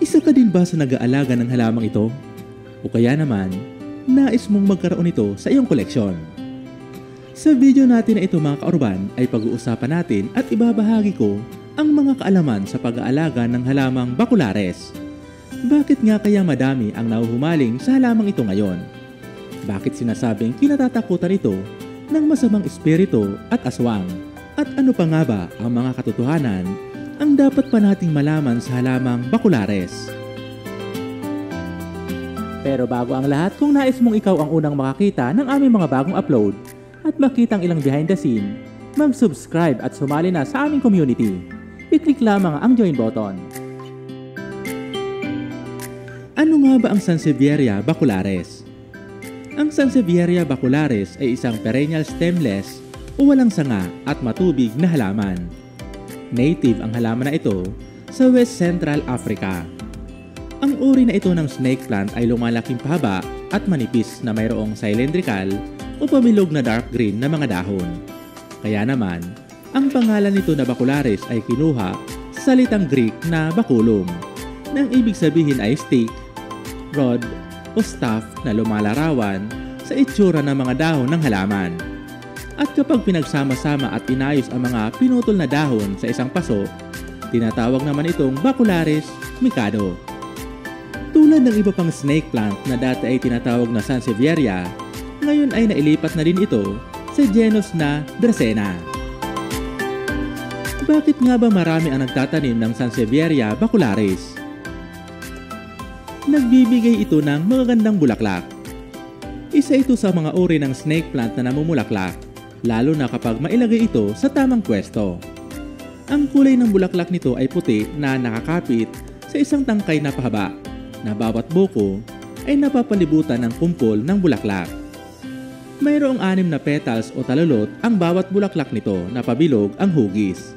Isa ka din ba sa nag-aalaga ng halamang ito? O kaya naman, nais mong magkaroon nito sa iyong koleksyon? Sa video natin na ito mga kaurban ay pag-uusapan natin at ibabahagi ko ang mga kaalaman sa pag-aalaga ng halamang Baculares. Bakit nga kaya madami ang nahuhumaling sa halamang ito ngayon? Bakit sinasabing kinatatakutan ito ng masamang espiritu at aswang? At ano pa nga ba ang mga katotohanan ang dapat pa nating malaman sa halamang Baculares? Pero bago ang lahat, kung nais mong ikaw ang unang makakita ng aming mga bagong upload at makitang ilang behind the scene, mag-subscribe at sumali na sa aming community. I-click lamang ang join button. Ano nga ba ang Sansevieria Baculares? Ang Sansevieria Baculares ay isang perennial stemless o walang sanga at matubig na halaman. Native ang halaman na ito sa West Central Africa. Ang uri na ito ng snake plant ay lumalaking pahaba at manipis na mayroong cylindrical o pamilog na dark green na mga dahon. Kaya naman, ang pangalan nito na Baculares ay kinuha sa salitang Greek na baculum, nang ibig sabihin ay stick, rod o staff na lumalarawan sa itsura ng mga dahon ng halaman. At kapag pinagsama-sama at inayos ang mga pinutol na dahon sa isang paso, tinatawag naman itong Baculares micado. Tulad ng iba pang snake plant na dati ay tinatawag na Sansevieria, ngayon ay nailipat na din ito sa genus na Dracaena. Bakit nga ba marami ang nagtatanim ng Sansevieria Baculares? Nagbibigay ito ng magagandang bulaklak. Isa ito sa mga uri ng snake plant na namumulaklak, lalo na kapag mailagay ito sa tamang pwesto. Ang kulay ng bulaklak nito ay puti na nakakapit sa isang tangkay na pahaba, na bawat buko ay napapalibutan ng kumpol ng bulaklak. Mayroong 6 na petals o talulot ang bawat bulaklak nito na pabilog ang hugis.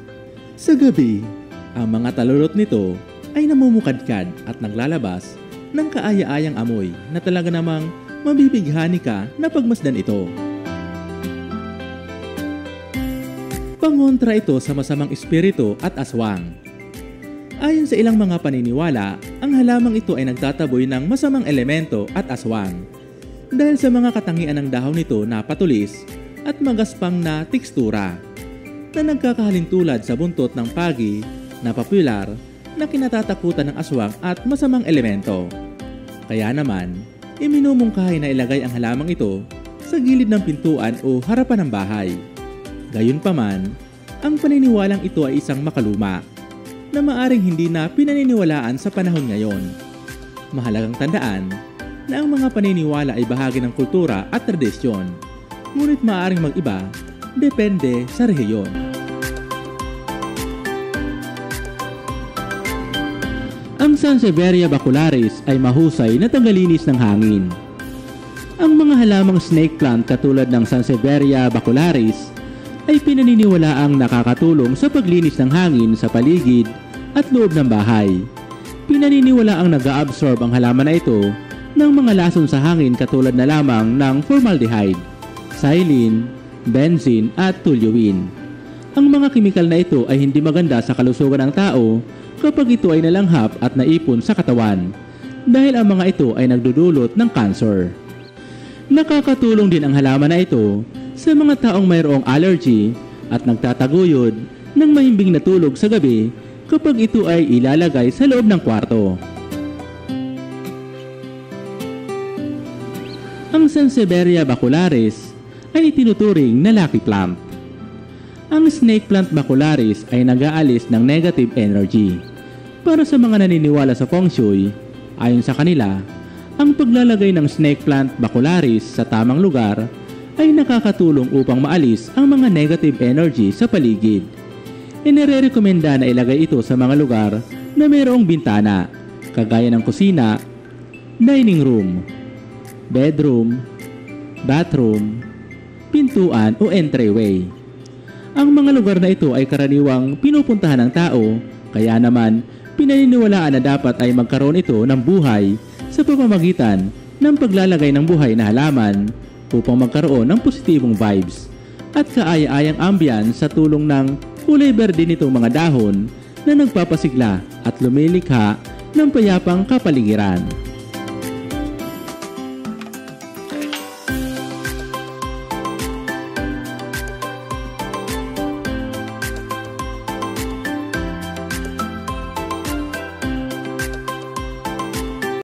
Sa gabi, ang mga talulot nito ay namumukadkad at naglalabas ng kaaya-ayang amoy na talaga namang mabibighani ka na pagmasdan ito. Pangontra ito sa masamang espiritu at aswang. Ayon sa ilang mga paniniwala, ang halamang ito ay nagtataboy ng masamang elemento at aswang dahil sa mga katangian ng dahon nito na patulis at magaspang na tekstura na nagkakahalintulad sa buntot ng pagi na popular na kinatatakutan ng aswang at masamang elemento. Kaya naman, iminumungkahi na ilagay ang halamang ito sa gilid ng pintuan o harapan ng bahay. Gayunpaman, ang paniniwalang ito ay isang makaluma na maaring hindi na pinaniniwalaan sa panahon ngayon. Mahalagang tandaan na ang mga paniniwala ay bahagi ng kultura at tradisyon, ngunit maaaring mag-iba depende sa rehiyon. Ang Sansevieria Baculares ay mahusay na tagalinis ng hangin. Ang mga halamang snake plant katulad ng Sansevieria Baculares ay pinaniniwalaang nakakatulong sa paglinis ng hangin sa paligid at loob ng bahay. Pinaniniwalaang nag-a-absorb ang halaman na ito ng mga lason sa hangin katulad na lamang ng formaldehyde, xylene, benzene at toluene. Ang mga kemikal na ito ay hindi maganda sa kalusugan ng tao kapag ito ay nalanghap at naipon sa katawan dahil ang mga ito ay nagdudulot ng cancer. Nakakatulong din ang halaman na ito sa mga taong mayroong allergy at nagtataguyod ng mahimbing na tulog sa gabi kapag ito ay ilalagay sa loob ng kwarto. Ang Sansevieria Baculares ay itinuturing na lucky plant. Ang snake plant Baculares ay nag-aalis ng negative energy. Para sa mga naniniwala sa feng shui, ayon sa kanila, ang paglalagay ng snake plant Baculares sa tamang lugar ay nakakatulong upang maalis ang mga negative energy sa paligid. Inirekomenda na ilagay ito sa mga lugar na mayroong bintana, kagaya ng kusina, dining room, bedroom, bathroom, pintuan o entryway. Ang mga lugar na ito ay karaniwang pinupuntahan ng tao, kaya naman pinaniniwalaan na dapat ay magkaroon ito ng buhay sa pamamagitan ng paglalagay ng buhay na halaman upang magkaroon ng positibong vibes at kaaya-ayang ambience sa tulong ng kulay berde nitong mga dahon na nagpapasigla at lumilikha ng payapang kapaligiran.